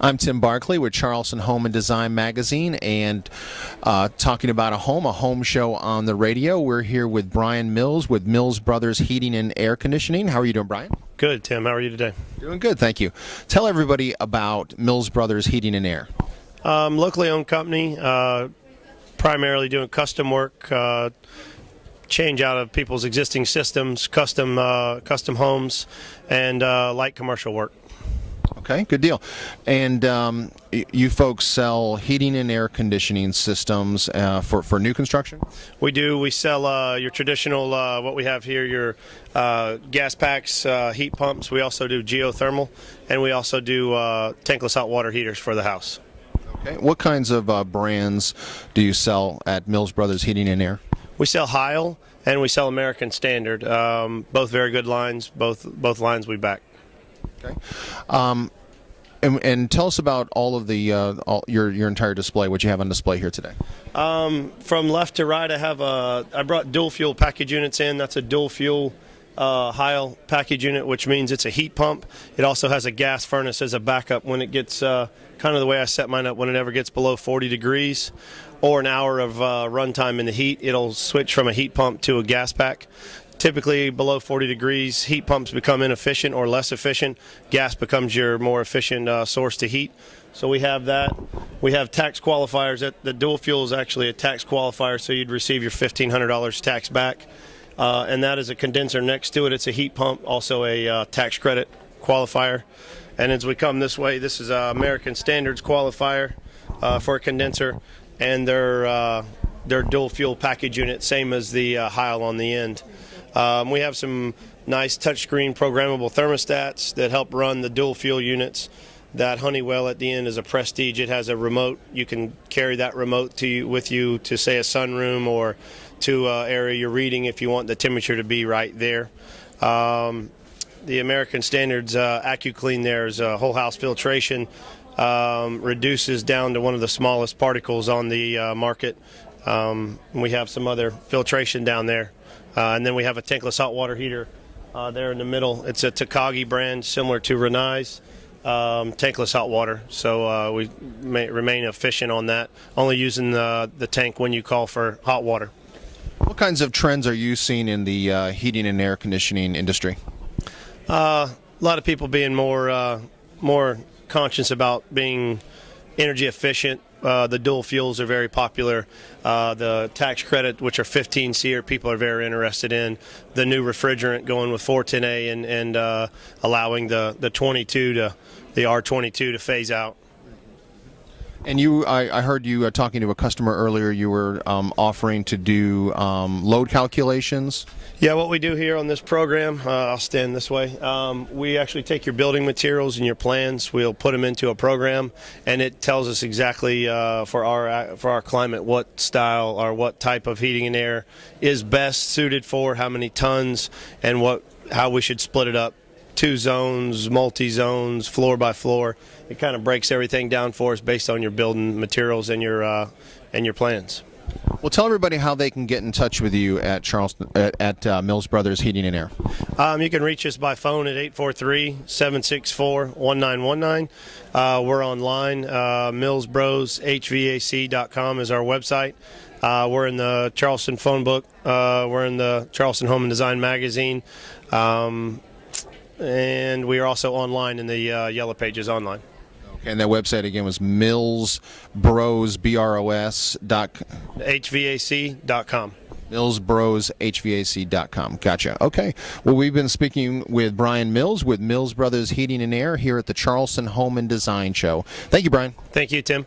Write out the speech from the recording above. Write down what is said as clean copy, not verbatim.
I'm Tim Barkley with Charleston Home and Design Magazine, and talking about a home show on the radio. We're here with Brian Mills with Mills Brothers Heating and Air Conditioning. How are you doing, Brian? Good, Tim. How are you today? Doing good, thank you. Tell everybody about Mills Brothers Heating and Air. Locally owned company, primarily doing custom work, change out of people's existing systems, custom homes, and light commercial work. Okay, good deal. And you folks sell heating and air conditioning systems for new construction? We do. We sell your traditional, what we have here, your gas packs, heat pumps. We also do geothermal, and we also do tankless hot water heaters for the house. Okay. What kinds of brands do you sell at Mills Brothers Heating and Air? We sell Heil, and we sell American Standard. Both very good lines. Both lines we back. Okay. And tell us about all of the your entire display, what you have on display here today. From left to right, I brought dual fuel package units in. That's a dual fuel Heil package unit, which means it's a heat pump. It also has a gas furnace as a backup when it gets kind of the way I set mine up. When it ever gets below 40 degrees or an hour of runtime in the heat, it'll switch from a heat pump to a gas pack. Typically below 40 degrees, heat pumps become inefficient or less efficient. Gas becomes your more efficient source to heat. So we have that. We have tax qualifiers. The dual fuel is actually a tax qualifier, so you'd receive your $1,500 tax back. And that is a condenser next to it. It's a heat pump, also a tax credit qualifier. And as we come this way, this is American Standards qualifier for a condenser, and their dual fuel package unit, same as the Heil on the end. We have some nice touchscreen programmable thermostats that help run the dual fuel units. That Honeywell at the end is a Prestige. It has a remote. You can carry that remote with you to, say, a sunroom or to an area you're reading if you want the temperature to be right there. The American Standards AccuClean there is a whole house filtration. Reduces down to one of the smallest particles on the market. We have some other filtration down there. And then we have a tankless hot water heater there in the middle. It's a Takagi brand, similar to Renai's tankless hot water. So we remain efficient on that, only using the tank when you call for hot water. What kinds of trends are you seeing in the heating and air conditioning industry? A lot of people being more conscious about being energy efficient. The dual fuels are very popular. The tax credit, which are 15 SEER, people are very interested in. The new refrigerant going with 410A and allowing the 22 to the R22 to phase out. And I heard you talking to a customer earlier. You were offering to do load calculations. Yeah, what we do here on this program, I'll stand this way. We actually take your building materials and your plans. We'll put them into a program, and it tells us exactly for our climate what style or what type of heating and air is best suited for how many tons and how we should split it up. 2 zones, multi-zones, floor by floor. It kind of breaks everything down for us based on your building materials and your plans. Well, tell everybody how they can get in touch with you at Charleston at Mills Brothers Heating and Air. You can reach us by phone at 843-764-1919. We're online. millsbroshvac.com is our website. We're in the Charleston phone book. We're in the Charleston Home and Design Magazine. And we are also online in the Yellow Pages online. Okay, and that website again was millsbroshvac.com. millsbroshvac.com. Gotcha. Okay. Well, we've been speaking with Brian Mills with Mills Brothers Heating and Air here at the Charleston Home and Design Show. Thank you, Brian. Thank you, Tim.